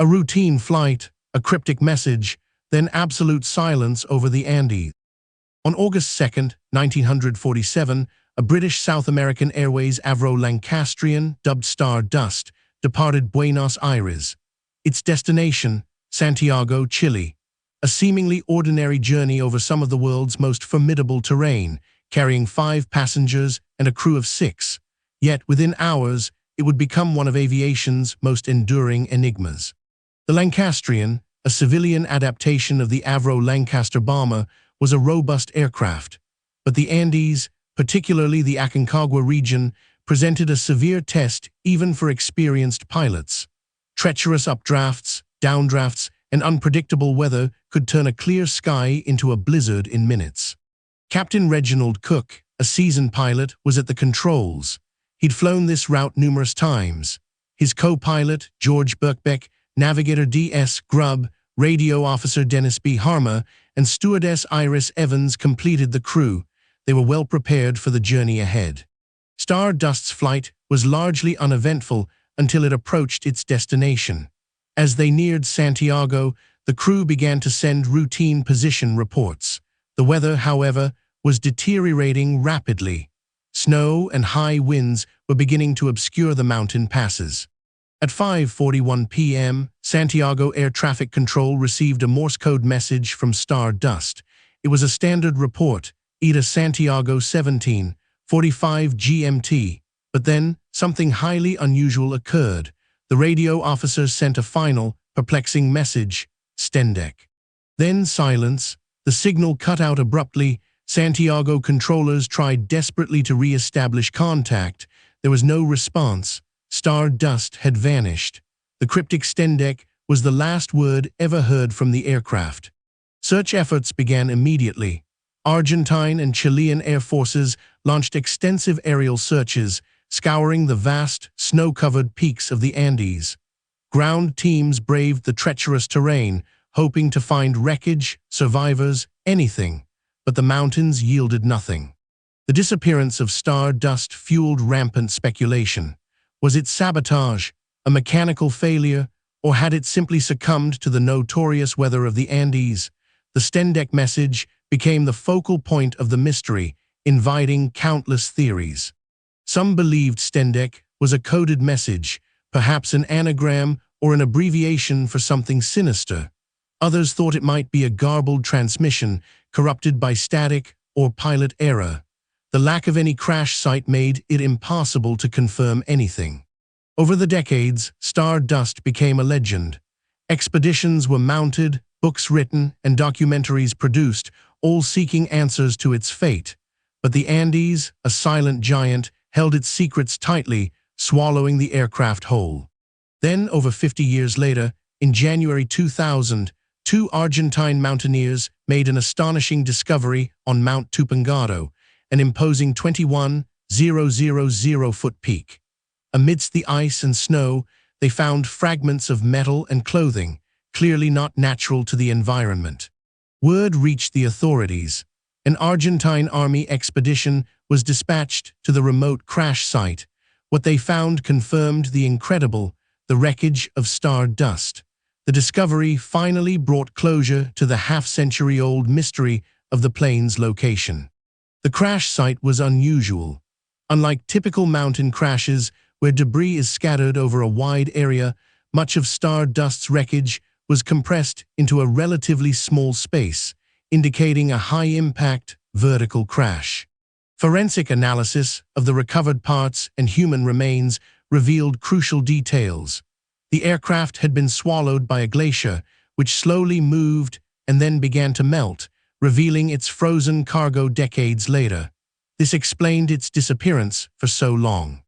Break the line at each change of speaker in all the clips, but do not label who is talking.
A routine flight, a cryptic message, then absolute silence over the Andes. On August 2, 1947, a British South American Airways Avro Lancastrian, dubbed Stardust, departed Buenos Aires. Its destination, Santiago, Chile. A seemingly ordinary journey over some of the world's most formidable terrain, carrying 5 passengers and a crew of 6. Yet, within hours, it would become one of aviation's most enduring enigmas. The Lancastrian, a civilian adaptation of the Avro Lancaster bomber, was a robust aircraft. But the Andes, particularly the Aconcagua region, presented a severe test even for experienced pilots. Treacherous updrafts, downdrafts, and unpredictable weather could turn a clear sky into a blizzard in minutes. Captain Reginald Cook, a seasoned pilot, was at the controls. He'd flown this route numerous times. His co-pilot, George Birkbeck, navigator D.S. Grubb, radio officer Dennis B. Harmer, and stewardess Iris Evans completed the crew. They were well prepared for the journey ahead. Stardust's flight was largely uneventful until it approached its destination. As they neared Santiago, the crew began to send routine position reports. The weather, however, was deteriorating rapidly. Snow and high winds were beginning to obscure the mountain passes. At 5:41 p.m., Santiago Air Traffic Control received a Morse code message from Stardust. It was a standard report, ETA Santiago 17:45 GMT. But then, something highly unusual occurred. The radio officer sent a final, perplexing message, Stendek. Then silence. The signal cut out abruptly. Santiago controllers tried desperately to re-establish contact. There was no response. Stardust had vanished. The cryptic Stendek was the last word ever heard from the aircraft. Search efforts began immediately. Argentine and Chilean air forces launched extensive aerial searches, scouring the vast, snow-covered peaks of the Andes. Ground teams braved the treacherous terrain, hoping to find wreckage, survivors, anything. But the mountains yielded nothing. The disappearance of Stardust fueled rampant speculation. Was it sabotage, a mechanical failure, or had it simply succumbed to the notorious weather of the Andes? The Stendek message became the focal point of the mystery, inviting countless theories. Some believed Stendek was a coded message, perhaps an anagram or an abbreviation for something sinister. Others thought it might be a garbled transmission, corrupted by static or pilot error. The lack of any crash site made it impossible to confirm anything. Over the decades, Stardust became a legend. Expeditions were mounted, books written, and documentaries produced, all seeking answers to its fate. But the Andes, a silent giant, held its secrets tightly, swallowing the aircraft whole. Then, over 50 years later, in January 2000, 2 Argentine mountaineers made an astonishing discovery on Mount Tupangado, an imposing 21,000-foot peak. Amidst the ice and snow, they found fragments of metal and clothing, clearly not natural to the environment. Word reached the authorities. An Argentine army expedition was dispatched to the remote crash site. What they found confirmed the incredible, the wreckage of Stardust. The discovery finally brought closure to the half-century-old mystery of the plane's location. The crash site was unusual. Unlike typical mountain crashes, where debris is scattered over a wide area, much of Stardust's wreckage was compressed into a relatively small space, indicating a high-impact, vertical crash. Forensic analysis of the recovered parts and human remains revealed crucial details. The aircraft had been swallowed by a glacier, which slowly moved and then began to melt, revealing its frozen cargo decades later. This explained its disappearance for so long.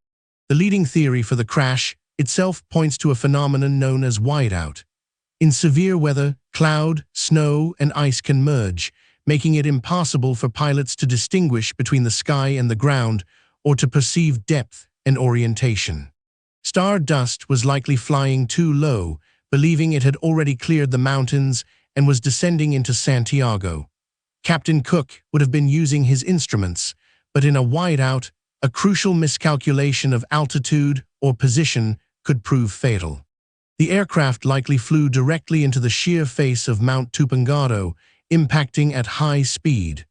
The leading theory for the crash itself points to a phenomenon known as whiteout. In severe weather, cloud, snow, and ice can merge, making it impossible for pilots to distinguish between the sky and the ground or to perceive depth and orientation. Stardust was likely flying too low, believing it had already cleared the mountains and was descending into Santiago. Captain Cook would have been using his instruments, but in a whiteout, a crucial miscalculation of altitude or position could prove fatal. The aircraft likely flew directly into the sheer face of Mount Tupangado, impacting at high speed.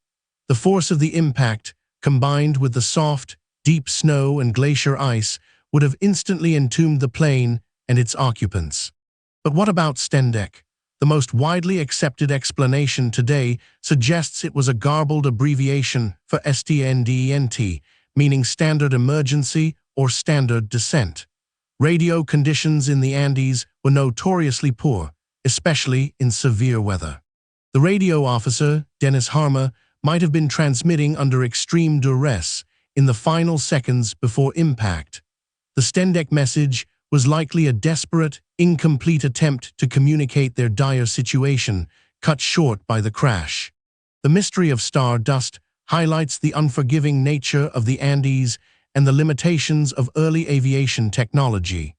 The force of the impact, combined with the soft, deep snow and glacier ice, would have instantly entombed the plane and its occupants. But what about Stendek? The most widely accepted explanation today suggests it was a garbled abbreviation for STNDENT, meaning Standard Emergency or Standard Descent. Radio conditions in the Andes were notoriously poor, especially in severe weather. The radio officer, Dennis Harmer, might have been transmitting under extreme duress in the final seconds before impact. The Stendek message was likely a desperate, incomplete attempt to communicate their dire situation, cut short by the crash. The mystery of stardust highlights the unforgiving nature of the Andes and the limitations of early aviation technology.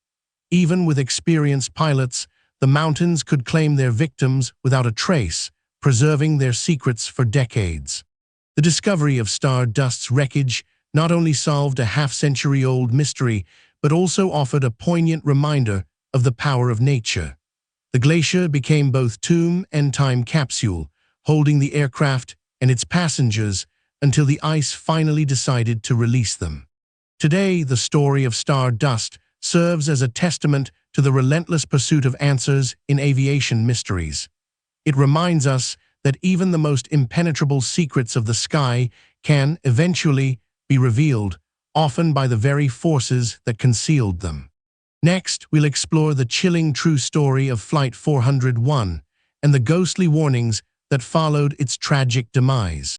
Even with experienced pilots, the mountains could claim their victims without a trace, preserving their secrets for decades. The discovery of Stardust's wreckage not only solved a half-century-old mystery, but also offered a poignant reminder of the power of nature. The glacier became both tomb and time capsule, holding the aircraft and its passengers until the ice finally decided to release them. Today, the story of Stardust serves as a testament to the relentless pursuit of answers in aviation mysteries. It reminds us that even the most impenetrable secrets of the sky can eventually be revealed, often by the very forces that concealed them. Next, we'll explore the chilling true story of Flight 401 and the ghostly warnings that followed its tragic demise.